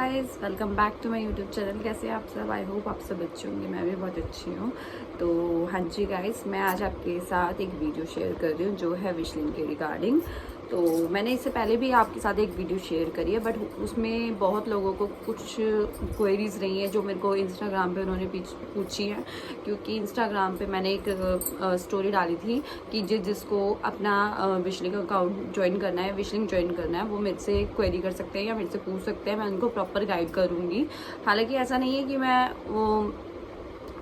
Guys, welcome back to my YouTube channel. कैसे हैं आप सब? आई होप आप सब अच्छे होंगे। मैं भी बहुत अच्छी हूँ। तो हाँ जी गाइस, मैं आज आपके साथ एक वीडियो शेयर कर रही हूँ जो है विशलिंग के रिगार्डिंग। तो मैंने इससे पहले भी आपके साथ एक वीडियो शेयर करी है, बट उसमें बहुत लोगों को कुछ क्वेरीज रही हैं जो मेरे को इंस्टाग्राम पे उन्होंने पूछी हैं, क्योंकि इंस्टाग्राम पे मैंने एक स्टोरी डाली थी कि जिसको अपना विशलिंग अकाउंट ज्वाइन करना है, विशलिंग ज्वाइन करना है, वो मेरे से क्वेरी कर सकते हैं या मेरे से पूछ सकते हैं। मैं उनको प्रॉपर गाइड करूँगी। हालांकि ऐसा नहीं है कि मैं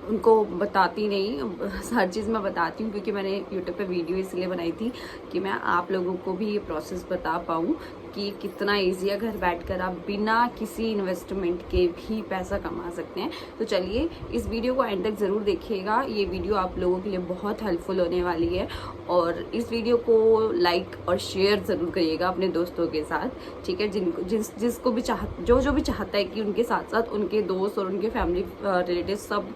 उनको बताती नहीं, हर चीज़ मैं बताती हूँ, क्योंकि मैंने यूट्यूब पे वीडियो इसलिए बनाई थी कि मैं आप लोगों को भी ये प्रोसेस बता पाऊँ कि कितना ईजी है, घर बैठकर आप बिना किसी इन्वेस्टमेंट के भी पैसा कमा सकते हैं। तो चलिए इस वीडियो को एंड तक ज़रूर देखिएगा। ये वीडियो आप लोगों के लिए बहुत हेल्पफुल होने वाली है, और इस वीडियो को लाइक और शेयर ज़रूर करिएगा अपने दोस्तों के साथ, ठीक है? जिसको भी जो भी चाहता है कि उनके साथ साथ उनके दोस्त और उनके फैमिली रिलेटिव सब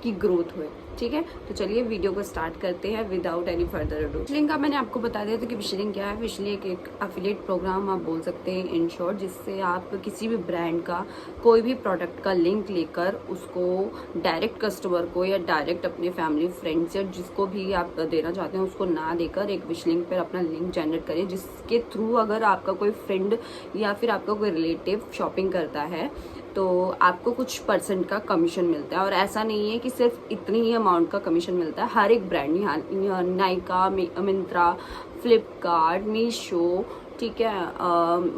की ग्रोथ हुए, ठीक है? तो चलिए वीडियो को स्टार्ट करते हैं विदाउट एनी फर्दर अडू। विशलिंग का मैंने आपको बता दिया था कि विशलिंग क्या है। विशलिंग एक एफिलिएट प्रोग्राम आप बोल सकते हैं इन शॉर्ट, जिससे आप किसी भी ब्रांड का कोई भी प्रोडक्ट का लिंक लेकर उसको डायरेक्ट कस्टमर को या डायरेक्ट अपने फैमिली फ्रेंड्स या जिसको भी आप देना चाहते हैं उसको ना देकर एक विशलिंग पर अपना लिंक जनरेट करें, जिसके थ्रू अगर आपका कोई फ्रेंड या फिर आपका कोई रिलेटिव शॉपिंग करता है तो आपको कुछ परसेंट का कमीशन मिलता है। और ऐसा नहीं है कि सिर्फ इतनी ही अमाउंट का कमीशन मिलता है। हर एक ब्रांड, यहाँ नाइका, मिंत्रा, फ्लिपकार्ट, मीशो, ठीक है,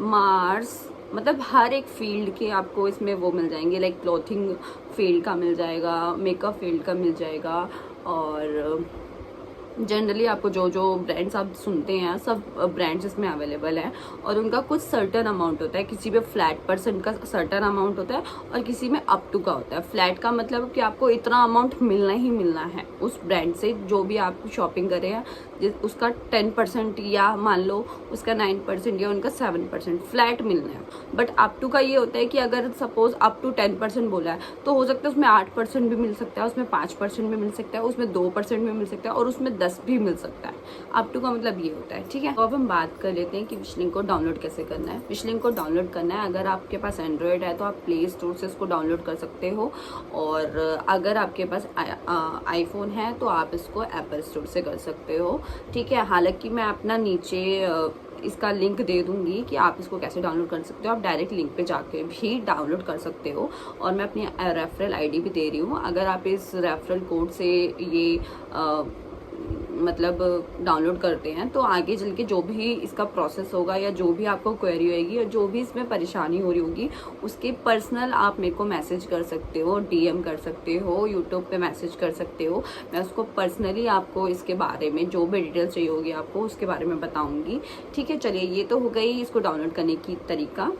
मार्स, मतलब हर एक फील्ड के आपको इसमें वो मिल जाएंगे। लाइक क्लॉथिंग फील्ड का मिल जाएगा, मेकअप फील्ड का मिल जाएगा, और जनरली आपको जो जो ब्रांड्स आप सुनते हैं सब ब्रांड्स इसमें अवेलेबल हैं। और उनका कुछ सर्टन अमाउंट होता है, किसी पे फ्लैट परसेंट का सर्टन अमाउंट होता है और किसी में अप टू का होता है। फ्लैट का मतलब कि आपको इतना अमाउंट मिलना ही मिलना है उस ब्रांड से, जो भी आप शॉपिंग कर रहे हैं उसका 10% या मान लो उसका 9% या उनका 7% फ्लैट मिलना है। बट अप टू का ये होता है कि अगर सपोज अप टू 10% बोला है तो हो सकता है उसमें 8% भी मिल सकता है, उसमें 5% भी मिल सकता है, उसमें 2% भी मिल सकता है, और उसमें 10 भी मिल सकता है। अप टू का मतलब ये होता है, ठीक है? तो अब हम बात कर लेते हैं कि विशलिंग को डाउनलोड कैसे करना है। विशलिंग को डाउनलोड करना है, अगर आपके पास एंड्रॉयड है तो आप प्ले स्टोर से इसको डाउनलोड कर सकते हो, और अगर आपके पास आईफोन है तो आप इसको एप्पल स्टोर से कर सकते हो, ठीक है? हालांकि मैं अपना नीचे इसका लिंक दे दूंगी कि आप इसको कैसे डाउनलोड कर सकते हो। आप डायरेक्ट लिंक पे जाके भी डाउनलोड कर सकते हो, और मैं अपनी रेफरल आईडी भी दे रही हूँ। अगर आप इस रेफरल कोड से ये मतलब डाउनलोड करते हैं तो आगे चल के जो भी इसका प्रोसेस होगा या जो भी आपको क्वेरी होगी और जो भी इसमें परेशानी हो रही होगी उसके पर्सनल आप मेरे को मैसेज कर सकते हो, डीएम कर सकते हो, यूट्यूब पे मैसेज कर सकते हो। मैं उसको पर्सनली आपको इसके बारे में जो भी डिटेल्स चाहिए होगी आपको उसके बारे में बताऊंगी, ठीक है? चलिए, ये तो हो गई इसको डाउनलोड करने की तरीका।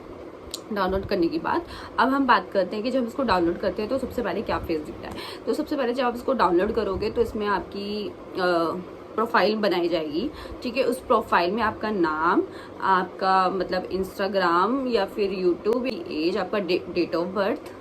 डाउनलोड करने की बाद अब हम बात करते हैं कि जब इसको डाउनलोड करते हैं तो सबसे पहले क्या फेस दिखता है। तो सबसे पहले जब आप इसको डाउनलोड करोगे तो इसमें आपकी प्रोफाइल बनाई जाएगी, ठीक है? उस प्रोफाइल में आपका नाम, आपका मतलब इंस्टाग्राम या फिर यूट्यूब, एज, आपका डेट ऑफ बर्थ,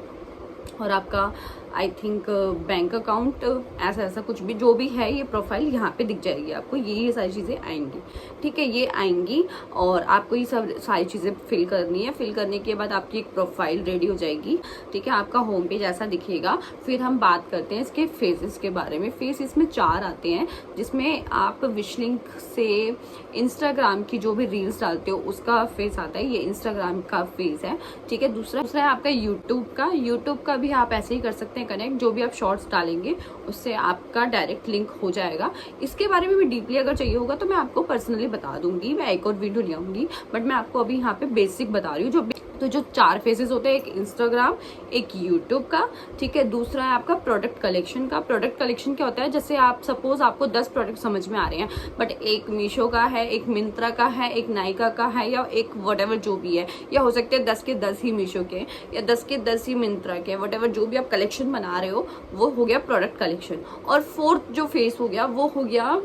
और आपका आई थिंक बैंक अकाउंट, ऐसा कुछ भी जो भी है ये प्रोफाइल यहाँ पे दिख जाएगी आपको। ये सारी चीज़ें आएंगी, ठीक है? ये आएंगी और आपको ये सब सारी चीज़ें फिल करनी है। फिल करने के बाद आपकी एक प्रोफाइल रेडी हो जाएगी, ठीक है? आपका होम पेज ऐसा दिखेगा। फिर हम बात करते हैं इसके फेसेस के बारे में। फेस इसमें 4 आते हैं, जिसमें आप विशलिंग से इंस्टाग्राम की जो भी रील्स डालते हो उसका फेस आता है, ये इंस्टाग्राम का फेस है, ठीक है? दूसरा है आपका यूट्यूब का भी आप ऐसे ही कर सकते हैं कनेक्ट। जो भी आप शॉर्ट्स डालेंगे उससे आपका डायरेक्ट लिंक हो जाएगा। इसके बारे में भी डीपली अगर चाहिए होगा तो मैं आपको पर्सनली बता दूंगी, मैं एक और वीडियो ले आऊंगी, बट मैं आपको अभी यहाँ पे बेसिक बता रही हूँ। जो 4 फेसेस होते हैं, एक इंस्टाग्राम, एक यूट्यूब का, ठीक है? दूसरा है आपका प्रोडक्ट कलेक्शन का। प्रोडक्ट कलेक्शन क्या होता है? जैसे आप सपोज आपको 10 प्रोडक्ट समझ में आ रहे हैं, बट एक मीशो का है, एक मिंत्रा का है, एक नाइका का है, या एक वटेवर जो भी है, या हो सकते हैं 10 के 10 ही मीशो के या 10 के 10 ही मिंत्रा के, वटेवर जो भी आप कलेक्शन बना रहे हो वो हो गया प्रोडक्ट कलेक्शन। और 4th जो फेस हो गया वो हो गया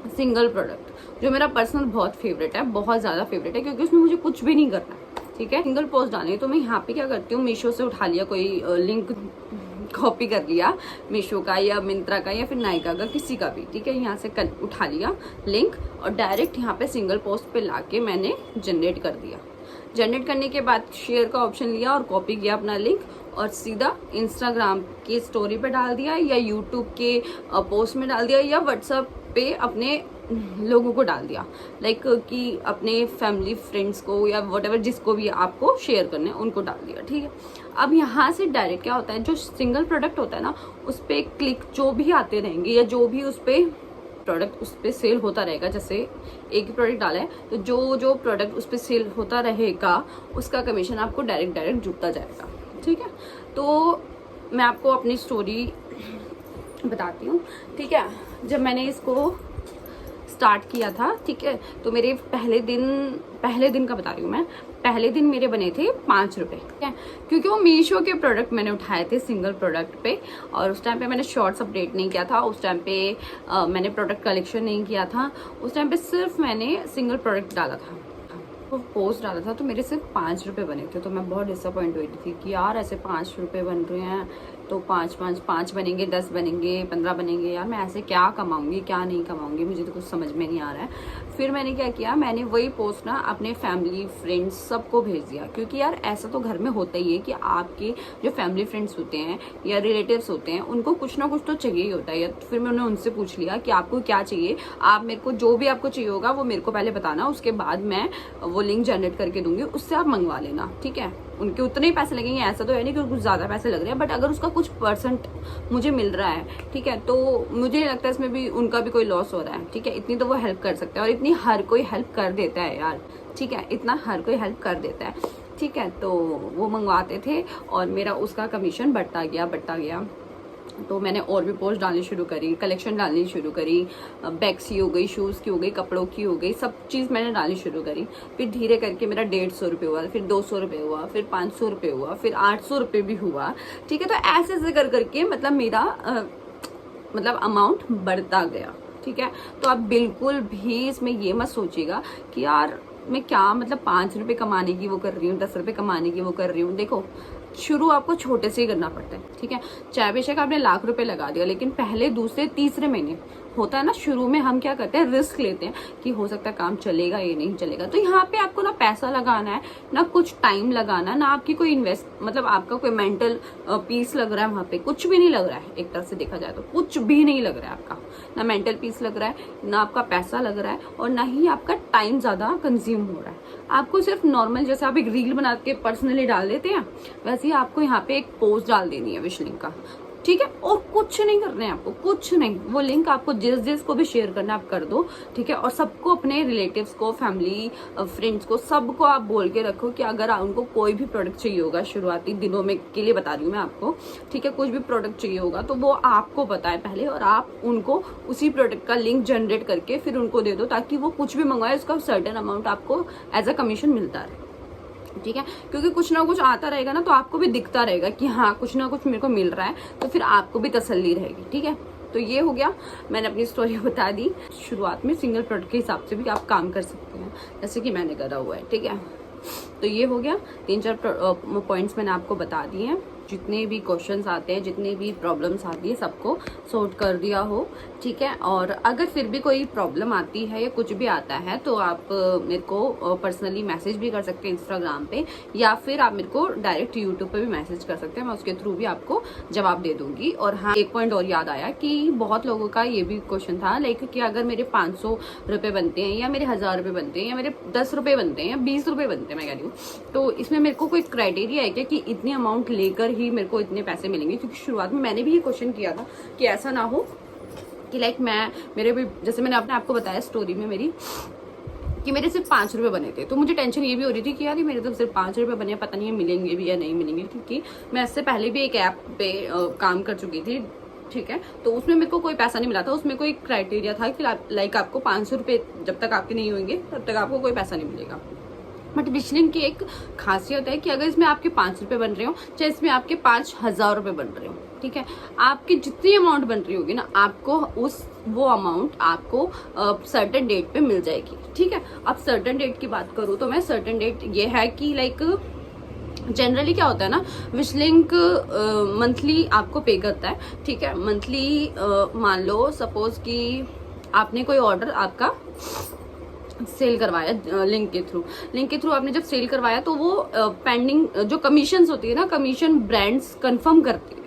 सिंगल प्रोडक्ट, जो मेरा पर्सनल बहुत फेवरेट है, बहुत ज़्यादा फेवरेट है, क्योंकि उसमें मुझे कुछ भी नहीं करना है, ठीक है? सिंगल पोस्ट डालनी है तो मैं यहाँ पे क्या करती हूँ, मीशो से उठा लिया कोई लिंक, कॉपी कर लिया मीशो का या मिंत्रा का या फिर नाइका का, किसी का भी, ठीक है? यहाँ से उठा लिया लिंक और डायरेक्ट यहाँ पे सिंगल पोस्ट पे लाके मैंने जनरेट कर दिया, जनरेट करने के बाद शेयर का ऑप्शन लिया और कॉपी किया अपना लिंक और सीधा इंस्टाग्राम की स्टोरी पे डाल दिया या यूट्यूब के पोस्ट में डाल दिया या व्हाट्सएप पे अपने लोगों को डाल दिया, लाइक कि अपने फैमिली फ्रेंड्स को या व्हाटएवर जिसको भी आपको शेयर करने हैं उनको डाल दिया। ठीक है, अब यहाँ से डायरेक्ट क्या होता है, जो सिंगल प्रोडक्ट होता है ना उस पर क्लिक जो भी आते रहेंगे या जो भी उस पर प्रोडक्ट उस पर सेल होता रहेगा, जैसे एक ही प्रोडक्ट डाला है तो जो जो प्रोडक्ट उस पर सेल होता रहेगा उसका कमीशन आपको डायरेक्ट जुड़ता जाएगा। ठीक है, तो मैं आपको अपनी स्टोरी बताती हूँ। ठीक है, जब मैंने इसको स्टार्ट किया था, ठीक है, तो मेरे पहले दिन का बता रही हूँ मैं, पहले दिन मेरे बने थे 5 रुपये। ठीक है, क्योंकि वो मीशो के प्रोडक्ट मैंने उठाए थे सिंगल प्रोडक्ट पे, और उस टाइम पे मैंने शॉर्ट्स अपडेट नहीं किया था, उस टाइम पे मैंने प्रोडक्ट कलेक्शन नहीं किया था, उस टाइम पे सिर्फ मैंने सिंगल प्रोडक्ट डाला था, वो पोस्ट डाला था, तो मेरे सिर्फ 5 रुपये बने थे। तो मैं बहुत डिसअपॉइंट हुई थी कि यार ऐसे 5 रुपये बन रहे हैं, तो 5 बनेंगे, 10 बनेंगे, 15 बनेंगे, यार मैं ऐसे क्या कमाऊंगी क्या नहीं कमाऊंगी, मुझे तो कुछ समझ में नहीं आ रहा है। फिर मैंने क्या किया, मैंने वही पोस्ट ना अपने फैमिली फ्रेंड्स सबको भेज दिया, क्योंकि यार ऐसा तो घर में होता ही है कि आपके जो फैमिली फ्रेंड्स होते हैं या रिलेटिव्स होते हैं उनको कुछ ना कुछ तो चाहिए ही होता है। या फिर मैंने उनसे पूछ लिया कि आपको क्या चाहिए, आप मेरे को जो भी आपको चाहिए होगा वो मेरे को पहले बताना, उसके बाद मैं वो लिंक जनरेट करके दूंगी, उससे आप मंगवा लेना। ठीक है, उनके उतने ही पैसे लगेंगे, ऐसा तो है नहीं कि कुछ ज़्यादा पैसे लग रहे हैं, बट अगर उसका कुछ परसेंट मुझे मिल रहा है, ठीक है, तो मुझे नहीं लगता इसमें भी उनका भी कोई लॉस हो रहा है। ठीक है, इतनी तो वो हेल्प कर सकते हैं और इतनी हर कोई हेल्प कर देता है यार। ठीक है, इतना हर कोई हेल्प कर देता है। ठीक है, तो वो मंगवाते थे और मेरा उसका कमीशन बढ़ता गया। तो मैंने और भी पोस्ट डालनी शुरू करी, कलेक्शन डालनी शुरू करी, बैग्स की हो गई, शूज़ की हो गई, कपड़ों की हो गई, सब चीज़ मैंने डालनी शुरू करी। फिर धीरे करके मेरा 150 रुपये हुआ, फिर 200 रुपये हुआ, फिर 500 रुपये हुआ, फिर 800 रुपये भी हुआ। ठीक है, तो ऐसे ऐसे कर करके मतलब मेरा मतलब अमाउंट बढ़ता गया। ठीक है, तो आप बिल्कुल भी इसमें ये मत सोचिएगा कि यार मैं क्या मतलब 5 रुपये कमाने की वो कर रही हूँ, 10 रुपये कमाने की वो कर रही हूँ। देखो, शुरू आपको छोटे से ही करना पड़ता है। ठीक है, चाहे बेशक आपने लाख रुपए लगा दिया, लेकिन पहले दूसरे तीसरे महीने होता है ना, शुरू में हम क्या करते हैं, रिस्क लेते हैं कि हो सकता है काम चलेगा ये नहीं चलेगा। तो यहाँ पे आपको ना पैसा लगाना है, ना कुछ टाइम लगाना, ना आपकी कोई इन्वेस्ट मतलब आपका कोई मेंटल पीस लग रहा है, वहां पे कुछ भी नहीं लग रहा है। एक तरह से देखा जाए तो कुछ भी नहीं लग रहा है आपका, ना मेंटल पीस लग रहा है, ना आपका पैसा लग रहा है, और ना ही आपका टाइम ज्यादा कंज्यूम हो रहा है। आपको सिर्फ नॉर्मल जैसे आप एक रील बना के पर्सनली डाल देते हैं, वैसे ही आपको यहाँ पे एक पोस्ट डाल देनी है विश लिंक का। ठीक है, और कुछ नहीं करना है आपको, कुछ नहीं, वो लिंक आपको जिस को भी शेयर करना आप कर दो। ठीक है, और सबको, अपने रिलेटिव्स को, फैमिली फ्रेंड्स को, सबको आप बोल के रखो कि अगर उनको कोई भी प्रोडक्ट चाहिए होगा, शुरुआती दिनों में के लिए बता रही हूँ मैं आपको, ठीक है, कुछ भी प्रोडक्ट चाहिए होगा तो वो आपको बताए पहले, और आप उनको उसी प्रोडक्ट का लिंक जनरेट करके फिर उनको दे दो, ताकि वो कुछ भी मंगवाए उसका सर्टेन अमाउंट आपको एज अ कमीशन मिलता रहे। ठीक है, क्योंकि कुछ ना कुछ आता रहेगा ना, तो आपको भी दिखता रहेगा कि हाँ कुछ ना कुछ मेरे को मिल रहा है, तो फिर आपको भी तसल्ली रहेगी। ठीक है, तो ये हो गया, मैंने अपनी स्टोरी बता दी। शुरुआत में सिंगल प्रोडक्ट के हिसाब से भी आप काम कर सकते हैं, जैसे कि मैंने करा हुआ है। ठीक है, तो ये हो गया, 3-4 पॉइंट्स मैंने आपको बता दिए हैं। जितने भी क्वेश्चंस आते हैं, जितनी भी प्रॉब्लम्स आती है, सबको सॉर्ट कर दिया हो। ठीक है, और अगर फिर भी कोई प्रॉब्लम आती है या कुछ भी आता है तो आप मेरे को पर्सनली मैसेज भी कर सकते हैं इंस्टाग्राम पे, या फिर आप मेरे को डायरेक्ट यूट्यूब पे भी मैसेज कर सकते हैं, मैं उसके थ्रू भी आपको जवाब दे दूंगी। और हाँ, एक पॉइंट और याद आया कि बहुत लोगों का ये भी क्वेश्चन था, लाइक कि अगर मेरे 500 रुपये बनते हैं, या मेरे 1000 रुपये बनते हैं, या मेरे 10 रुपये बनते हैं, या 20 रुपये बनते हैं, मैं कह रही हूँ, तो इसमें मेरे को कोई क्राइटेरिया है क्या कि इतनी अमाउंट लेकर ही मेरे को इतने पैसे मिलेंगे? क्योंकि शुरुआत में मैंने भी ये क्वेश्चन किया था कि ऐसा ना हो कि लाइक मेरे भी, जैसे मैंने अपने आपको बताया स्टोरी में मेरी, कि मेरे सिर्फ 5 रुपये बने थे, तो मुझे टेंशन ये भी हो रही थी कि यार मेरे तो सिर्फ 5 रुपये बने, पता नहीं है मिलेंगे भी या नहीं मिलेंगे, क्योंकि मैं इससे पहले भी एक ऐप पे काम कर चुकी थी। ठीक है, तो उसमें मेरे को कोई पैसा नहीं मिला था, उसमें कोई क्राइटेरिया था कि लाइक आपको 500 रुपये जब तक आपके नहीं होंगे तब तक आपको कोई पैसा नहीं मिलेगा। बट विश लिंक की एक खासियत है कि अगर इसमें आपके 5 रुपये बन रहे हो, चाहे इसमें आपके 5000 रुपये बन रहे हो, ठीक है, आपकी जितनी अमाउंट बन रही होगी ना, आपको वो अमाउंट आपको सर्टेन डेट पे मिल जाएगी। ठीक है, अब सर्टेन डेट की बात करूँ तो मैं सर्टेन डेट ये है कि लाइक जनरली क्या होता है ना, विश लिंक मंथली आपको पे करता है। ठीक है, मंथली मान लो सपोज कि आपने कोई ऑर्डर आपका सेल करवाया लिंक के थ्रू आपने जब सेल करवाया तो वो पेंडिंग जो कमीशंस होती है ना, कमीशन ब्रांड्स कंफर्म करती है,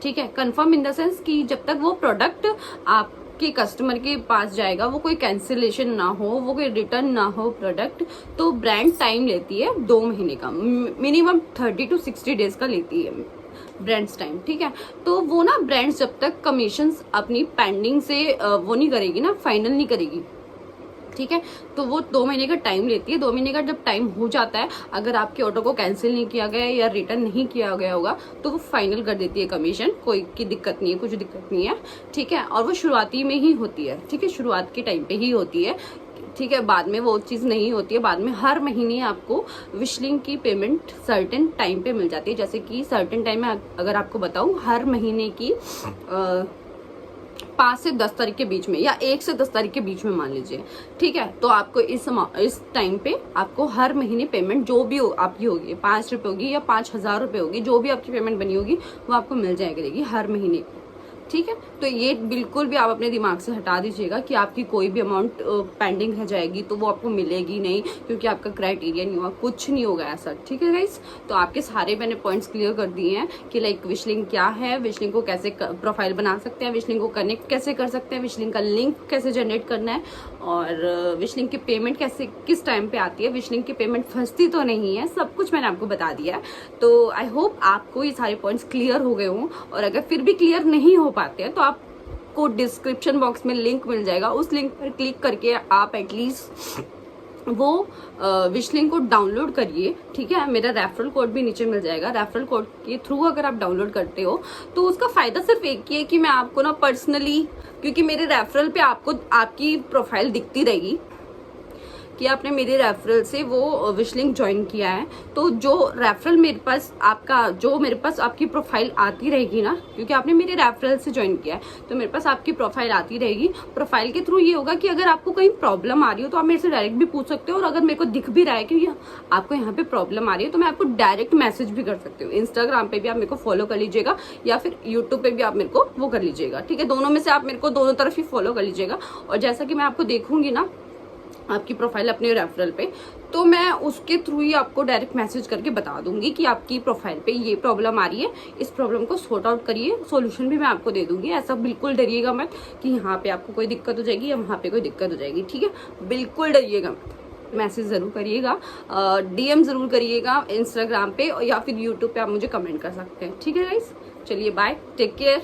ठीक है। कंफर्म इन द सेंस कि जब तक वो प्रोडक्ट आपके कस्टमर के पास जाएगा, वो कोई कैंसिलेशन ना हो, वो कोई रिटर्न ना हो प्रोडक्ट, तो ब्रांड टाइम लेती है 2 महीने का, मिनिमम 30 to 60 डेज का लेती है ब्रांड्स टाइम, ठीक है। तो वो ना ब्रांड्स जब तक कमीशंस अपनी पेंडिंग से वो नहीं करेगी ना, फाइनल नहीं करेगी, ठीक है, तो वो 2 महीने का टाइम लेती है। 2 महीने का जब टाइम हो जाता है, अगर आपके ऑर्डर को कैंसिल नहीं किया गया या रिटर्न नहीं किया गया होगा, तो वो फाइनल कर देती है कमीशन। कोई की दिक्कत नहीं है, कुछ दिक्कत नहीं है, ठीक है। और वो शुरुआती में ही होती है, ठीक है, शुरुआत के टाइम पे ही होती है, ठीक है। बाद में वो चीज़ नहीं होती है। बाद में हर महीने आपको विशलिंग की पेमेंट सर्टेन टाइम पे मिल जाती है। जैसे कि सर्टेन टाइम में अगर आपको बताऊं, हर महीने की 5 से 10 तारीख के बीच में या 1 से 10 तारीख के बीच में मान लीजिए, ठीक है। तो आपको इस टाइम पे आपको हर महीने पेमेंट जो भी आपकी होगी, 5 रुपये होगी या 5000 रुपये होगी, जो भी आपकी पेमेंट बनी होगी वो आपको मिल जाया करेगी हर महीने, ठीक है। तो ये बिल्कुल भी आप अपने दिमाग से हटा दीजिएगा कि आपकी कोई भी अमाउंट पेंडिंग रह जाएगी तो वो आपको मिलेगी नहीं, क्योंकि आपका क्राइटेरिया नहीं हुआ, कुछ नहीं होगा ऐसा, ठीक है गाइस। तो आपके सारे मैंने पॉइंट्स क्लियर कर दिए हैं कि लाइक विशलिंग क्या है, विशलिंग को कैसे प्रोफाइल बना सकते हैं, विशलिंग को कनेक्ट कैसे कर सकते हैं, विशलिंग का लिंक कैसे जनरेट करना है, और विशलिंग की पेमेंट कैसे किस टाइम पे आती है, विशलिंग की पेमेंट फंसती तो नहीं है, सब कुछ मैंने आपको बता दिया है। तो आई होप आपको ये सारे पॉइंट्स क्लियर हो गए हों, और अगर फिर भी क्लियर नहीं हो पाते हैं तो आपको डिस्क्रिप्शन बॉक्स में लिंक मिल जाएगा, उस लिंक पर क्लिक करके आप एटलीस्ट वो विशलिंग को डाउनलोड करिए, ठीक है। मेरा रेफरल कोड भी नीचे मिल जाएगा। रेफरल कोड के थ्रू अगर आप डाउनलोड करते हो तो उसका फायदा सिर्फ एक ही है कि मैं आपको ना पर्सनली, क्योंकि मेरे रेफरल पे आपको आपकी प्रोफाइल दिखती रहेगी कि आपने मेरे रेफरल से वो विशलिंग ज्वाइन किया है, तो जो रेफरल मेरे पास आपकी प्रोफाइल आती रहेगी ना, क्योंकि आपने मेरे रेफरल से ज्वाइन किया है, तो मेरे पास आपकी प्रोफाइल आती रहेगी। प्रोफाइल के थ्रू ये होगा कि अगर आपको कहीं प्रॉब्लम आ रही हो तो आप मेरे से डायरेक्ट भी पूछ सकते हो, और अगर मेरे को दिख भी रहा है कि आपको यहाँ पे प्रॉब्लम आ रही है तो मैं आपको डायरेक्ट मैसेज भी कर सकती हूँ। इंस्टाग्राम पे भी आप मेरे को फॉलो कर लीजिएगा, या फिर यूट्यूब पे भी आप मेरे को वो कर लीजिएगा, ठीक है। दोनों में से आप मेरे को दोनों तरफ ही फॉलो कर लीजिएगा, और जैसा कि मैं आपको देखूंगी ना आपकी प्रोफाइल अपने रेफरल पे, तो मैं उसके थ्रू ही आपको डायरेक्ट मैसेज करके बता दूंगी कि आपकी प्रोफाइल पे ये प्रॉब्लम आ रही है, इस प्रॉब्लम को सॉर्ट आउट करिए, सॉल्यूशन भी मैं आपको दे दूंगी। ऐसा बिल्कुल डरिएगा मत कि यहाँ पे आपको कोई दिक्कत हो जाएगी या वहाँ पे कोई दिक्कत हो जाएगी, ठीक है, बिल्कुल डरिएगा मत। मैसेज ज़रूर करिएगा, DM ज़रूर करिएगा इंस्टाग्राम पे, या फिर यूट्यूब पे आप मुझे कमेंट कर सकते हैं, ठीक है गाइस। चलिए बाय, टेक केयर।